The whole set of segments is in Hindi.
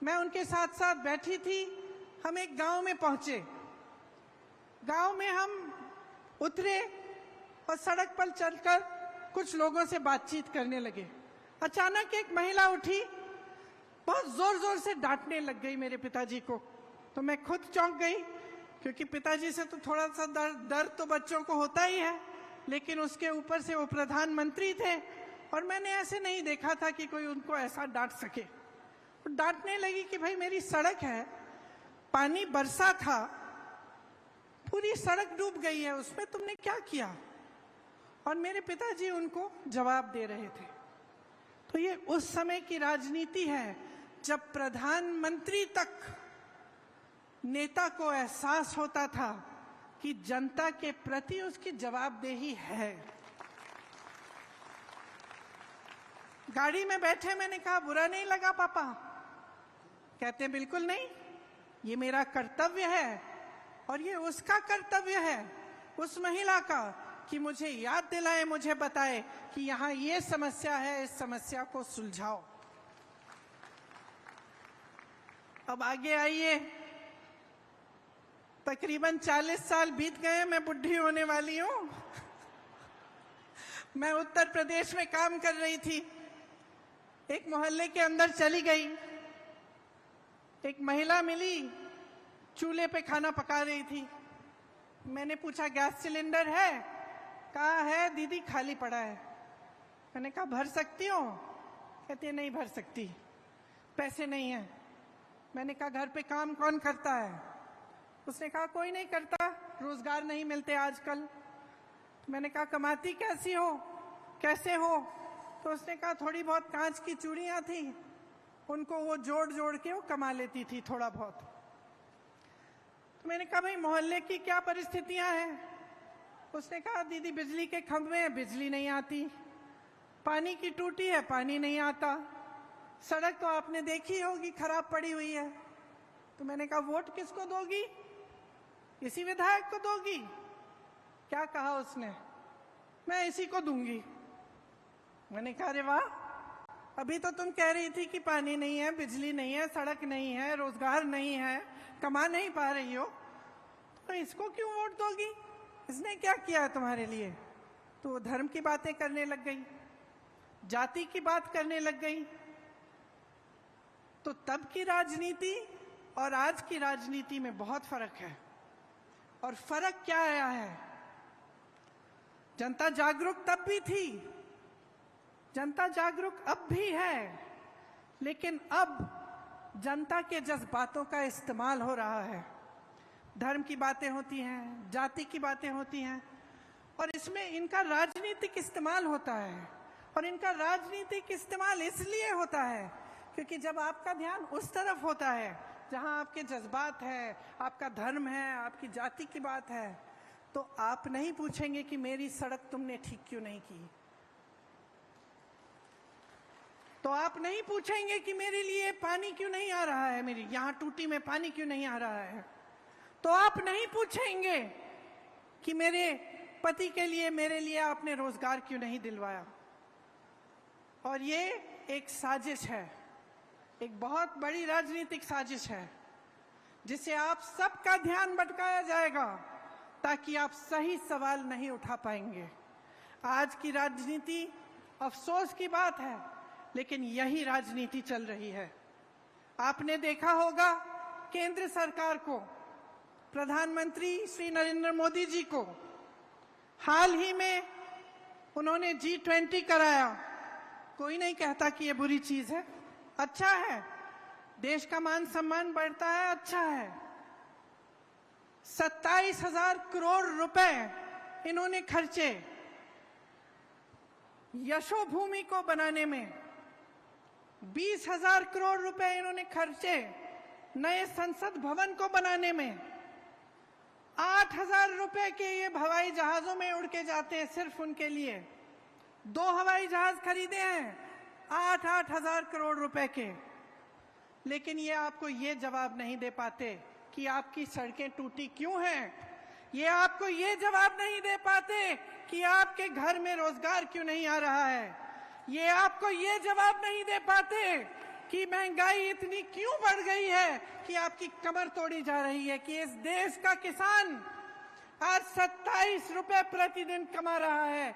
मैं उनके साथ साथ बैठी थी। हम एक गांव में पहुंचे। गांव में हम उतरे और सड़क पर चलकर कुछ लोगों से बातचीत करने लगे। अचानक एक महिला उठी, बहुत जोर जोर से डांटने लग गई मेरे पिताजी को। तो मैं खुद चौंक गई, क्योंकि पिताजी से तो थोड़ा सा डर तो बच्चों को होता ही है, लेकिन उसके ऊपर से वो प्रधानमंत्री थे और मैंने ऐसे नहीं देखा था कि कोई उनको ऐसा डांट सके। तो डांटने लगी कि भाई मेरी सड़क है, पानी बरसा था, पूरी सड़क डूब गई है, उसमें तुमने क्या किया? और मेरे पिताजी उनको जवाब दे रहे थे। तो ये उस समय की राजनीति है जब प्रधानमंत्री तक नेता को एहसास होता था कि जनता के प्रति उसकी जवाबदेही है। गाड़ी में बैठे मैंने कहा, बुरा नहीं लगा पापा? कहते बिल्कुल नहीं, ये मेरा कर्तव्य है और ये उसका कर्तव्य है, उस महिला का, कि मुझे याद दिलाए, मुझे बताए कि यहाँ ये समस्या है, इस समस्या को सुलझाओ। अब आगे आइए, तकरीबन 40 साल बीत गए, मैं बुढ़ी होने वाली हूँ। मैं उत्तर प्रदेश में काम कर रही थी। एक मोहल्ले के अंदर चली गई, एक महिला मिली, चूल्हे पे खाना पका रही थी। मैंने पूछा गैस सिलेंडर है? कहा है दीदी, खाली पड़ा है। मैंने कहा भर सकती हो? कहती नहीं भर सकती, पैसे नहीं है। मैंने कहा घर पे काम कौन करता है? उसने कहा कोई नहीं करता, रोजगार नहीं मिलते आजकल। मैंने कहा कमाती कैसी हो, कैसे हो? तो उसने कहा थोड़ी बहुत कांच की चूड़ियां थी, उनको वो जोड़ जोड़ के वो कमा लेती थी थोड़ा बहुत। तो मैंने कहा भाई मोहल्ले की क्या परिस्थितियां हैं? उसने कहा दीदी बिजली के खंभे हैं, बिजली नहीं आती, पानी की टूटी है, पानी नहीं आता, सड़क तो आपने देखी होगी खराब पड़ी हुई है। तो मैंने कहा वोट किसको दोगी? इसी विधायक को दोगी? क्या कहा उसने? मैं इसी को दूंगी। मैंने कहा अरे वाह, अभी तो तुम कह रही थी कि पानी नहीं है, बिजली नहीं है, सड़क नहीं है, रोजगार नहीं है, कमा नहीं पा रही हो, तो इसको क्यों वोट दोगी? इसने क्या किया है तुम्हारे लिए? तो वो धर्म की बातें करने लग गई, जाति की बात करने लग गई। तो तब की राजनीति और आज की राजनीति में बहुत फर्क है। और फर्क क्या आया है? जनता जागरूक तब भी थी, जनता जागरूक अब भी है, लेकिन अब जनता के जज्बातों का इस्तेमाल हो रहा है। धर्म की बातें होती हैं, जाति की बातें होती हैं, और इसमें इनका राजनीतिक इस्तेमाल होता है। और इनका राजनीतिक इस्तेमाल इसलिए होता है क्योंकि जब आपका ध्यान उस तरफ होता है जहां आपके जज्बात है, आपका धर्म है, आपकी जाति की बात है, तो आप नहीं पूछेंगे कि मेरी सड़क तुमने ठीक क्यों नहीं की, तो आप नहीं पूछेंगे कि मेरे लिए पानी क्यों नहीं आ रहा है, मेरी यहाँ टूटी में पानी क्यों नहीं आ रहा है, तो आप नहीं पूछेंगे कि मेरे पति के लिए, मेरे लिए आपने रोजगार क्यों नहीं दिलवाया। और ये एक साजिश है, एक बहुत बड़ी राजनीतिक साजिश है, जिसे आप सबका ध्यान भटकाया जाएगा ताकि आप सही सवाल नहीं उठा पाएंगे। आज की राजनीति, अफसोस की बात है, लेकिन यही राजनीति चल रही है। आपने देखा होगा केंद्र सरकार को, प्रधानमंत्री श्री नरेंद्र मोदी जी को हाल ही में उन्होंने G20 कराया। कोई नहीं कहता कि ये बुरी चीज है, अच्छा है, देश का मान सम्मान बढ़ता है, अच्छा है। 27,000 करोड़ रुपए इन्होंने खर्चे यशोभूमि को बनाने में, 20,000 करोड़ रुपए इन्होंने खर्चे नए संसद भवन को बनाने में, 8,000 रुपए के ये हवाई जहाजों में उड़ के जाते हैं सिर्फ उनके लिए। 2 हवाई जहाज खरीदे हैं 8-8 हजार करोड़ रुपए के। लेकिन ये आपको ये जवाब नहीं दे पाते कि आपकी सड़कें टूटी क्यों हैं, ये आपको ये जवाब नहीं दे पाते कि आपके घर में रोजगार क्यों नहीं आ रहा है, ये आपको ये जवाब नहीं दे पाते कि महंगाई इतनी क्यों बढ़ गई है कि आपकी कमर तोड़ी जा रही है, कि इस देश का किसान आज 27 रुपए प्रतिदिन कमा रहा है।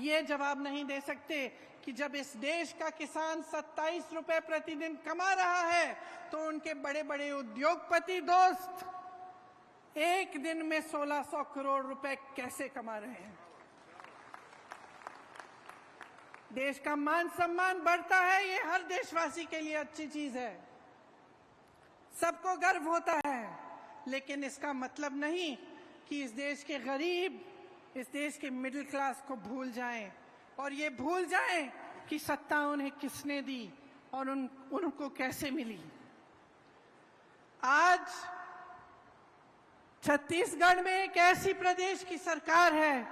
ये जवाब नहीं दे सकते कि जब इस देश का किसान 27 रुपए प्रतिदिन कमा रहा है तो उनके बड़े बड़े उद्योगपति दोस्त एक दिन में 1600 करोड़ रुपए कैसे कमा रहे हैं। देश का मान सम्मान बढ़ता है, ये हर देशवासी के लिए अच्छी चीज है, सबको गर्व होता है, लेकिन इसका मतलब नहीं कि इस देश के गरीब, इस देश के मिडिल क्लास को भूल जाएं और ये भूल जाएं कि सत्ता उन्हें किसने दी और उनको कैसे मिली। आज छत्तीसगढ़ में एक ऐसी प्रदेश की सरकार है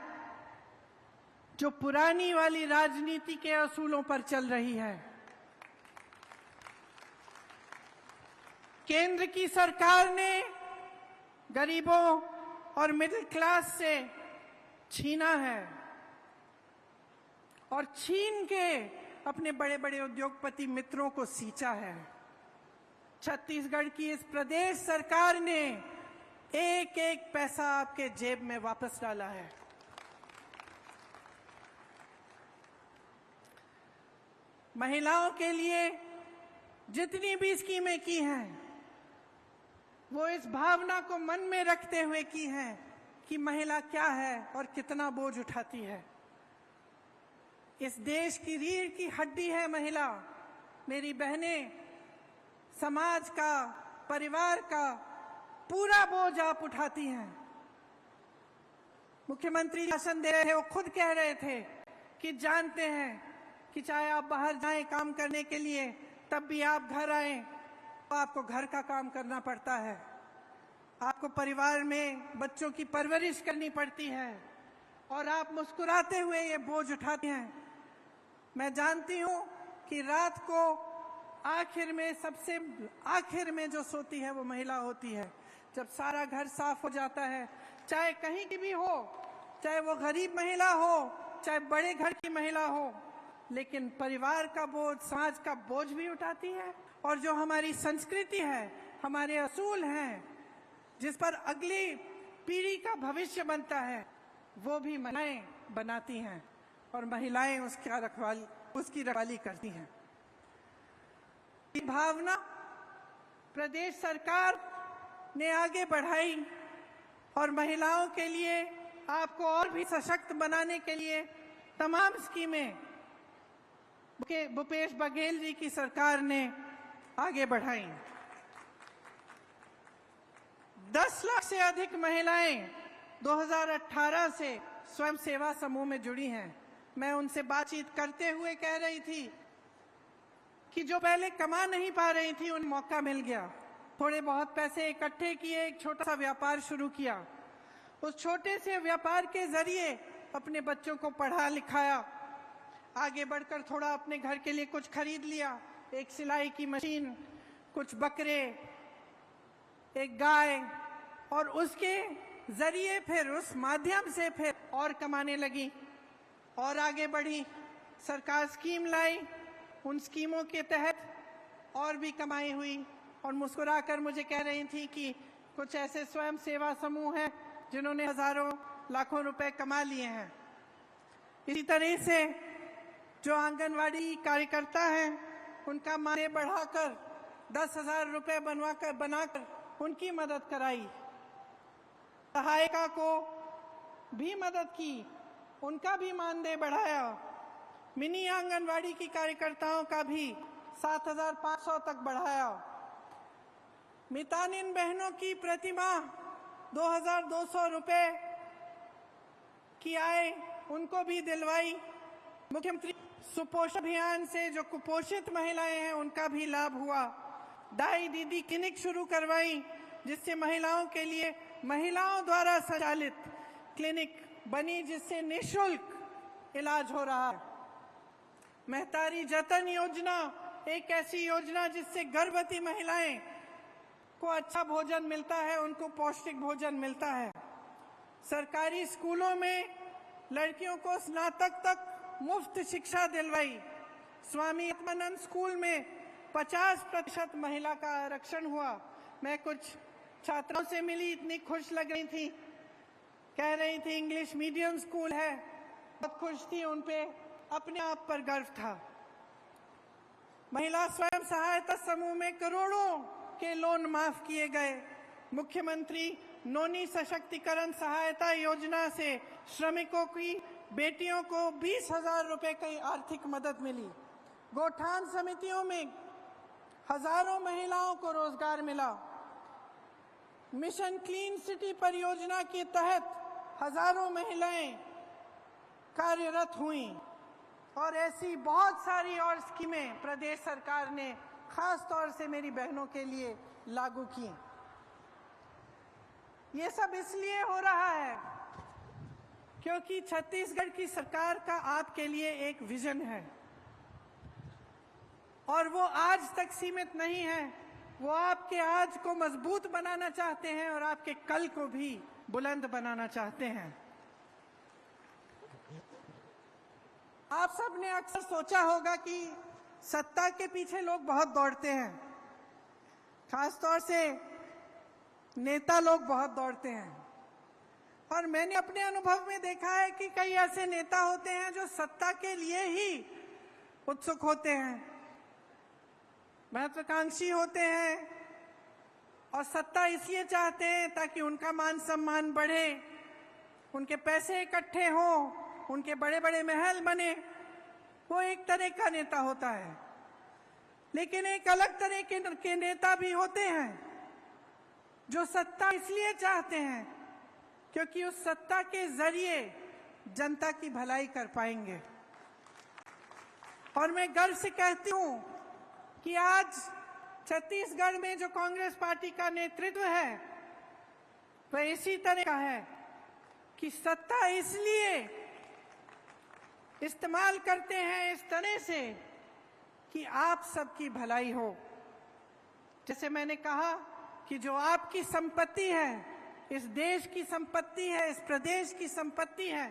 जो पुरानी वाली राजनीति के असूलों पर चल रही है। केंद्र की सरकार ने गरीबों और मिडिल क्लास से छीना है और छीन के अपने बड़े बड़े उद्योगपति मित्रों को सींचा है। छत्तीसगढ़ की इस प्रदेश सरकार ने एक एक पैसा आपके जेब में वापस डाला है। महिलाओं के लिए जितनी भी स्कीमें की हैं, वो इस भावना को मन में रखते हुए की हैं कि महिला क्या है और कितना बोझ उठाती है। इस देश की रीढ़ की हड्डी है महिला। मेरी बहनें, समाज का, परिवार का पूरा बोझ आप उठाती हैं। मुख्यमंत्री भाषण दे रहे थे, वो खुद कह रहे थे कि जानते हैं कि चाहे आप बाहर जाएं काम करने के लिए, तब भी आप घर आए तो आपको घर का काम करना पड़ता है, आपको परिवार में बच्चों की परवरिश करनी पड़ती है और आप मुस्कुराते हुए ये बोझ उठाते हैं। मैं जानती हूँ कि रात को आखिर में, सबसे आखिर में जो सोती है वो महिला होती है। जब सारा घर साफ हो जाता है, चाहे कहीं की भी हो, चाहे वो गरीब महिला हो, चाहे बड़े घर की महिला हो, लेकिन परिवार का बोझ, समाज का बोझ भी उठाती है। और जो हमारी संस्कृति है, हमारे असूल हैं, जिस पर अगली पीढ़ी का भविष्य बनता है, वो भी महिलाएं बनाती हैं और महिलाएं उसकी रखवाली करती हैं। ये भावना प्रदेश सरकार ने आगे बढ़ाई और महिलाओं के लिए, आपको और भी सशक्त बनाने के लिए तमाम स्कीमें भूपेश बघेल जी की सरकार ने आगे बढ़ाई। 10 लाख से अधिक महिलाएं 2018 से स्वयं सेवा समूह में जुड़ी हैं। मैं उनसे बातचीत करते हुए कह रही थी कि जो पहले कमा नहीं पा रही थी, उन्हें मौका मिल गया। थोड़े बहुत पैसे इकट्ठे किए, एक छोटा सा व्यापार शुरू किया। उस छोटे से व्यापार के जरिए अपने बच्चों को पढ़ा लिखाया, आगे बढ़कर थोड़ा अपने घर के लिए कुछ खरीद लिया, एक सिलाई की मशीन, कुछ बकरे, एक गाय, और उसके जरिए फिर उस माध्यम से फिर और कमाने लगी और आगे बढ़ी। सरकार स्कीम लाई, उन स्कीमों के तहत और भी कमाई हुई और मुस्कुराकर मुझे कह रही थी कि कुछ ऐसे स्वयं सेवा समूह हैं जिन्होंने हजारों लाखों रुपए कमा लिए हैं। इसी तरह से जो आंगनवाड़ी कार्यकर्ता हैं, उनका माने बढ़ाकर 10,000 रुपए बनाकर उनकी मदद कराई। सहायिका को भी मदद की, उनका भी मानदेय बढ़ाया। मिनी आंगनवाड़ी की कार्यकर्ताओं का भी 7,500 तक बढ़ाया। मितानिन बहनों की प्रतिमाह 2,200 रुपए की आय उनको भी दिलवाई। मुख्यमंत्री सुपोषण अभियान से जो कुपोषित महिलाएं हैं, उनका भी लाभ हुआ। दाई दीदी क्लिनिक शुरू करवाई, जिससे महिलाओं के लिए महिलाओं द्वारा संचालित क्लिनिक बनी, जिससे निःशुल्क इलाज हो रहा है। महतारी जतन योजना एक ऐसी योजना जिससे गर्भवती महिलाएं को अच्छा भोजन मिलता है, उनको पौष्टिक भोजन मिलता है। सरकारी स्कूलों में लड़कियों को स्नातक तक मुफ्त शिक्षा दिलवाई। स्वामी आत्मानंद स्कूल में 50% महिला का आरक्षण हुआ। मैं कुछ छात्राओं से मिली, इतनी खुश लग रही थी, कह रही थी इंग्लिश मीडियम स्कूल है, बहुत खुश थी, उन पे अपने आप पर गर्व था। महिला स्वयं सहायता समूह में करोड़ों के लोन माफ किए गए। मुख्यमंत्री नोनी सशक्तिकरण सहायता योजना से श्रमिकों की बेटियों को 20,000 रुपए की आर्थिक मदद मिली। गौठान समितियों में हजारों महिलाओं को रोजगार मिला। मिशन क्लीन सिटी परियोजना के तहत हजारों महिलाएं कार्यरत हुईं और ऐसी बहुत सारी और स्कीमें प्रदेश सरकार ने खास तौर से मेरी बहनों के लिए लागू की। ये सब इसलिए हो रहा है क्योंकि छत्तीसगढ़ की सरकार का आपके लिए एक विजन है और वो आज तक सीमित नहीं है। वो आपके आज को मजबूत बनाना चाहते हैं और आपके कल को भी बुलंद बनाना चाहते हैं। आप सब ने अक्सर सोचा होगा कि सत्ता के पीछे लोग बहुत दौड़ते हैं, खासतौर से नेता लोग बहुत दौड़ते हैं। और मैंने अपने अनुभव में देखा है कि कई ऐसे नेता होते हैं जो सत्ता के लिए ही उत्सुक होते हैं, महत्वाकांक्षी होते हैं और सत्ता इसलिए चाहते हैं ताकि उनका मान सम्मान बढ़े, उनके पैसे इकट्ठे हों, उनके बड़े बड़े महल बने। वो एक तरह का नेता होता है। लेकिन एक अलग तरह के नेता भी होते हैं जो सत्ता इसलिए चाहते हैं क्योंकि उस सत्ता के जरिए जनता की भलाई कर पाएंगे। और मैं गर्व से कहती हूं कि आज छत्तीसगढ़ में जो कांग्रेस पार्टी का नेतृत्व है वह इसी तरह का है कि सत्ता इसलिए इस्तेमाल करते हैं इस तरह से कि आप सबकी भलाई हो। जैसे मैंने कहा कि जो आपकी संपत्ति है, इस देश की संपत्ति है, इस प्रदेश की संपत्ति है,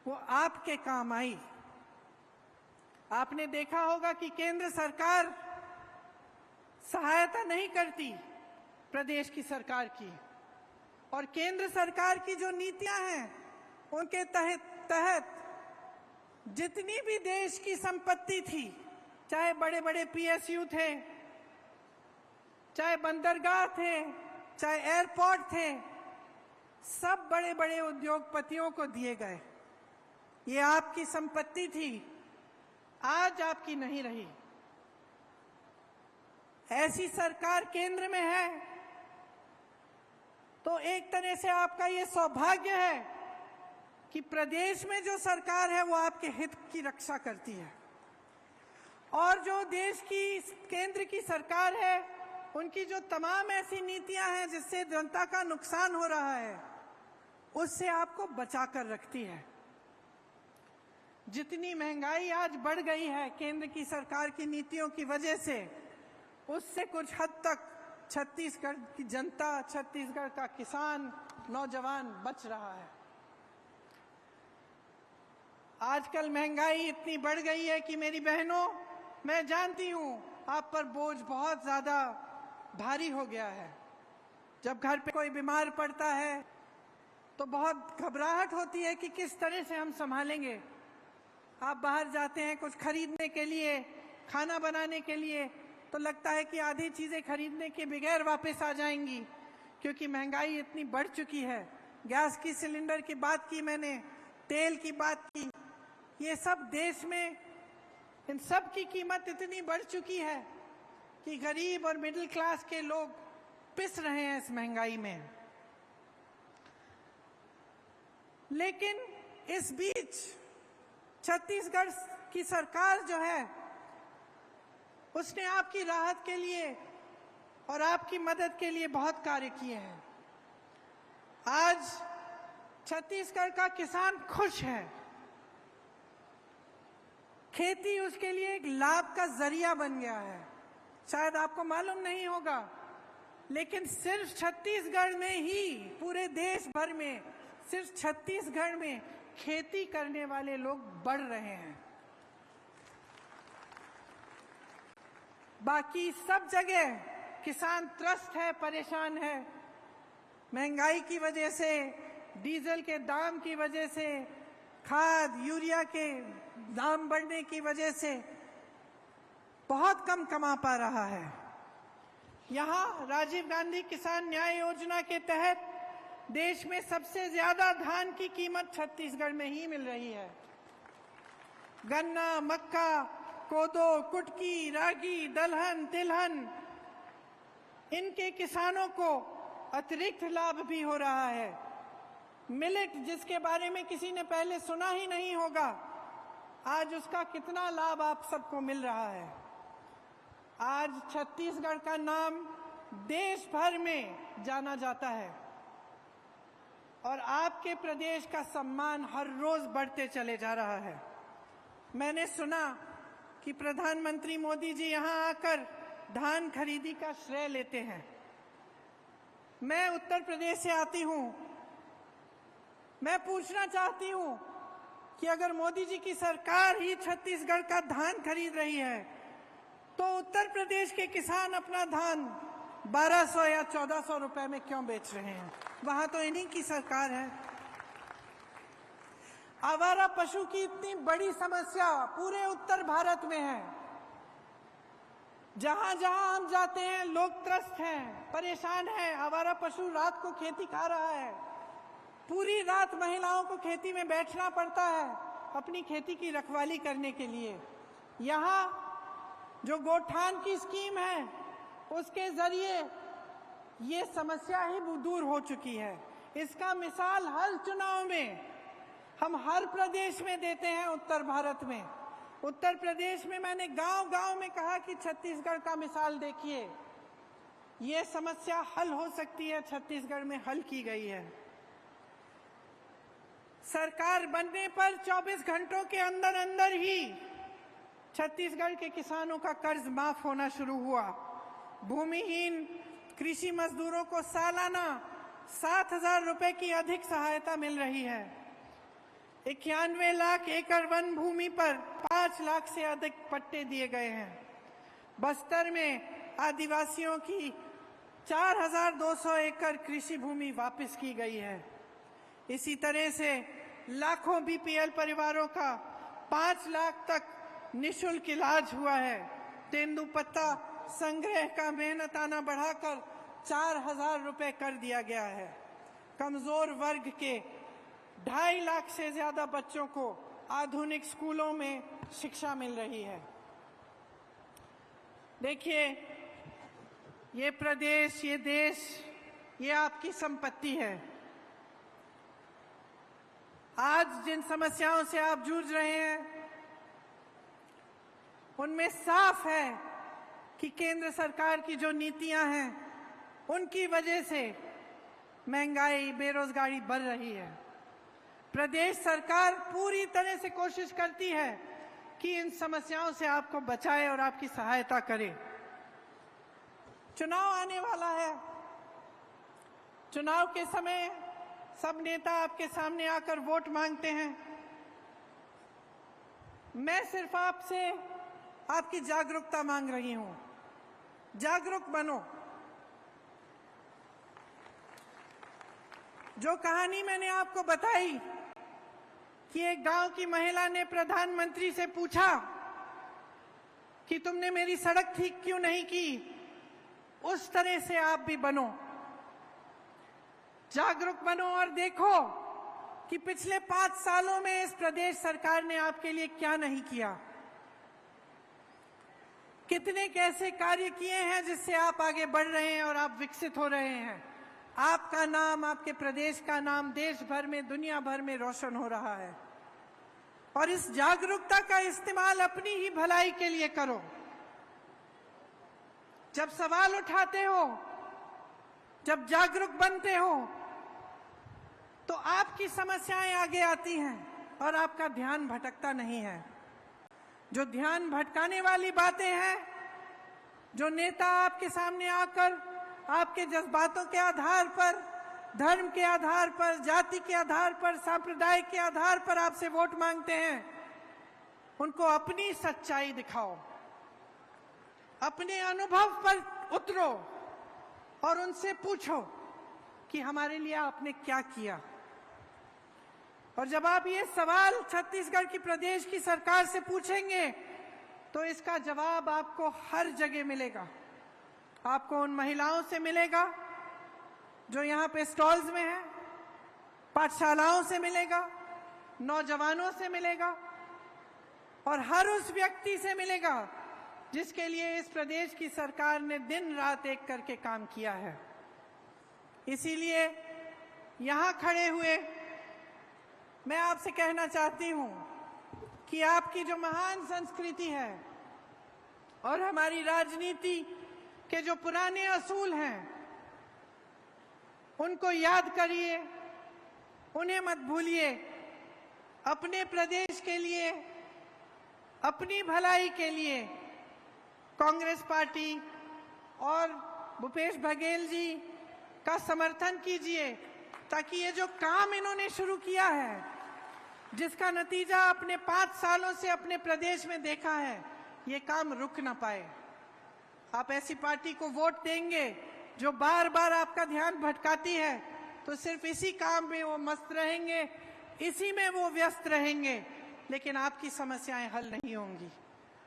वो आपके काम आई। आपने देखा होगा कि केंद्र सरकार सहायता नहीं करती प्रदेश की सरकार की, और केंद्र सरकार की जो नीतियां हैं उनके तहत जितनी भी देश की संपत्ति थी, चाहे बड़े बड़े पीएसयू थे, चाहे बंदरगाह थे, चाहे एयरपोर्ट थे, सब बड़े बड़े उद्योगपतियों को दिए गए। ये आपकी संपत्ति थी, आज आपकी नहीं रही। ऐसी सरकार केंद्र में है तो एक तरह से आपका ये सौभाग्य है कि प्रदेश में जो सरकार है वो आपके हित की रक्षा करती है, और जो देश की केंद्र की सरकार है उनकी जो तमाम ऐसी नीतियां हैं जिससे जनता का नुकसान हो रहा है उससे आपको बचाकर रखती है। जितनी महंगाई आज बढ़ गई है केंद्र की सरकार की नीतियों की वजह से, उससे कुछ हद तक छत्तीसगढ़ की जनता, छत्तीसगढ़ का किसान, नौजवान बच रहा है। आजकल महंगाई इतनी बढ़ गई है कि मेरी बहनों, मैं जानती हूं आप पर बोझ बहुत ज्यादा भारी हो गया है। जब घर पे कोई बीमार पड़ता है तो बहुत घबराहट होती है कि किस तरह से हम संभालेंगे। आप बाहर जाते हैं कुछ खरीदने के लिए, खाना बनाने के लिए, तो लगता है कि आधी चीजें खरीदने के बगैर वापस आ जाएंगी क्योंकि महंगाई इतनी बढ़ चुकी है। गैस की सिलेंडर की बात की मैंने, तेल की बात की, ये सब देश में इन सब की कीमत इतनी बढ़ चुकी है कि गरीब और मिडिल क्लास के लोग पिस रहे हैं इस महंगाई में। लेकिन इस बीच छत्तीसगढ़ की सरकार जो है उसने आपकी राहत के लिए और आपकी मदद के लिए बहुत कार्य किए हैं। आज छत्तीसगढ़ का किसान खुश है। खेती उसके लिए एक लाभ का जरिया बन गया है। शायद आपको मालूम नहीं होगा, लेकिन सिर्फ छत्तीसगढ़ में ही, पूरे देश भर में सिर्फ छत्तीसगढ़ में खेती करने वाले लोग बढ़ रहे हैं। बाकी सब जगह किसान त्रस्त है, परेशान है। महंगाई की वजह से, डीजल के दाम की वजह से, खाद यूरिया के दाम बढ़ने की वजह से बहुत कम कमा पा रहा है। यहाँ राजीव गांधी किसान न्याय योजना के तहत देश में सबसे ज्यादा धान की कीमत छत्तीसगढ़ में ही मिल रही है। गन्ना, मक्का, कोदो, कुटकी, रागी, दलहन, तिलहन, इनके किसानों को अतिरिक्त लाभ भी हो रहा है। मिलेट, जिसके बारे में किसी ने पहले सुना ही नहीं होगा, आज उसका कितना लाभ आप सबको मिल रहा है। आज छत्तीसगढ़ का नाम देश भर में जाना जाता है और आपके प्रदेश का सम्मान हर रोज बढ़ते चले जा रहा है। मैंने सुना कि प्रधानमंत्री मोदी जी यहां आकर धान खरीदी का श्रेय लेते हैं। मैं उत्तर प्रदेश से आती हूं। मैं पूछना चाहती हूं कि अगर मोदी जी की सरकार ही छत्तीसगढ़ का धान खरीद रही है तो उत्तर प्रदेश के किसान अपना धान 1200 या 1400 रुपए में क्यों बेच रहे हैं? वहां तो इन्हीं की सरकार है। आवारा पशु की इतनी बड़ी समस्या पूरे उत्तर भारत में है। जहां जहां हम जाते हैं लोग त्रस्त हैं, परेशान हैं। आवारा पशु रात को खेती खा रहा है। पूरी रात महिलाओं को खेती में बैठना पड़ता है अपनी खेती की रखवाली करने के लिए। यहाँ जो गोठान की स्कीम है उसके जरिए ये समस्या ही दूर हो चुकी है। इसका मिसाल हर चुनाव में हम हर प्रदेश में देते हैं। उत्तर भारत में, उत्तर प्रदेश में मैंने गांव-गांव में कहा कि छत्तीसगढ़ का मिसाल देखिए, ये समस्या हल हो सकती है। छत्तीसगढ़ में हल की गई है। सरकार बनने पर 24 घंटों के अंदर अंदर ही छत्तीसगढ़ के किसानों का कर्ज माफ होना शुरू हुआ। भूमिहीन कृषि मजदूरों को सालाना 7,000 रुपए की अधिक सहायता मिल रही है। 91 लाख एकड़ वन भूमि पर 5 लाख से अधिक पट्टे दिए गए हैं। बस्तर में आदिवासियों की 4,200 एकड़ कृषि भूमि वापस की गई है। इसी तरह से लाखों बीपीएल परिवारों का 5 लाख तक निःशुल्क इलाज हुआ है। तेंदुपत्ता संग्रह का मेहनताना बढ़ाकर 4,000 रुपए कर दिया गया है। कमजोर वर्ग के 2.5 लाख से ज्यादा बच्चों को आधुनिक स्कूलों में शिक्षा मिल रही है। देखिए, ये प्रदेश, ये देश, ये आपकी संपत्ति है। आज जिन समस्याओं से आप जूझ रहे हैं उनमें साफ है कि केंद्र सरकार की जो नीतियां हैं उनकी वजह से महंगाई, बेरोजगारी बढ़ रही है। प्रदेश सरकार पूरी तरह से कोशिश करती है कि इन समस्याओं से आपको बचाए और आपकी सहायता करे। चुनाव आने वाला है। चुनाव के समय सब नेता आपके सामने आकर वोट मांगते हैं। मैं सिर्फ आपसे आपकी जागरूकता मांग रही हूं। जागरूक बनो। जो कहानी मैंने आपको बताई कि एक गांव की महिला ने प्रधानमंत्री से पूछा कि तुमने मेरी सड़क ठीक क्यों नहीं की, उस तरह से आप भी बनो। जागरूक बनो और देखो कि पिछले 5 सालों में इस प्रदेश सरकार ने आपके लिए क्या नहीं किया। कितने कैसे कार्य किए हैं जिससे आप आगे बढ़ रहे हैं और आप विकसित हो रहे हैं। आपका नाम, आपके प्रदेश का नाम देश भर में, दुनिया भर में रोशन हो रहा है। और इस जागरूकता का इस्तेमाल अपनी ही भलाई के लिए करो। जब सवाल उठाते हो, जब जागरूक बनते हो, तो आपकी समस्याएं आगे आती हैं और आपका ध्यान भटकता नहीं है। जो ध्यान भटकाने वाली बातें हैं, जो नेता आपके सामने आकर आपके जज्बातों के आधार पर, धर्म के आधार पर, जाति के आधार पर, सांप्रदाय के आधार पर आपसे वोट मांगते हैं, उनको अपनी सच्चाई दिखाओ। अपने अनुभव पर उतरो और उनसे पूछो कि हमारे लिए आपने क्या किया। और जब आप ये सवाल छत्तीसगढ़ की प्रदेश की सरकार से पूछेंगे तो इसका जवाब आपको हर जगह मिलेगा। आपको उन महिलाओं से मिलेगा जो यहाँ पे स्टॉल्स में हैं, पाठशालाओं से मिलेगा, नौजवानों से मिलेगा और हर उस व्यक्ति से मिलेगा जिसके लिए इस प्रदेश की सरकार ने दिन रात एक करके काम किया है। इसीलिए यहाँ खड़े हुए मैं आपसे कहना चाहती हूँ कि आपकी जो महान संस्कृति है और हमारी राजनीति के जो पुराने असूल हैं उनको याद करिए, उन्हें मत भूलिए। अपने प्रदेश के लिए, अपनी भलाई के लिए कांग्रेस पार्टी और भूपेश बघेल जी का समर्थन कीजिए ताकि ये जो काम इन्होंने शुरू किया है, जिसका नतीजा अपने 5 सालों से अपने प्रदेश में देखा है, ये काम रुक ना पाए। आप ऐसी पार्टी को वोट देंगे जो बार बार आपका ध्यान भटकाती है तो सिर्फ इसी काम में वो मस्त रहेंगे, इसी में वो व्यस्त रहेंगे, लेकिन आपकी समस्याएं हल नहीं होंगी।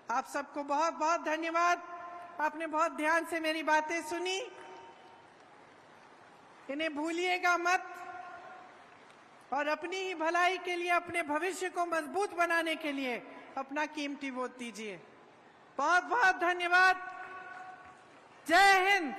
आप सबको बहुत बहुत धन्यवाद। आपने बहुत ध्यान से मेरी बातें सुनी, इन्हें भूलिएगा मत और अपनी ही भलाई के लिए, अपने भविष्य को मजबूत बनाने के लिए अपना कीमती वोट दीजिए। बहुत बहुत धन्यवाद। जय हिंद।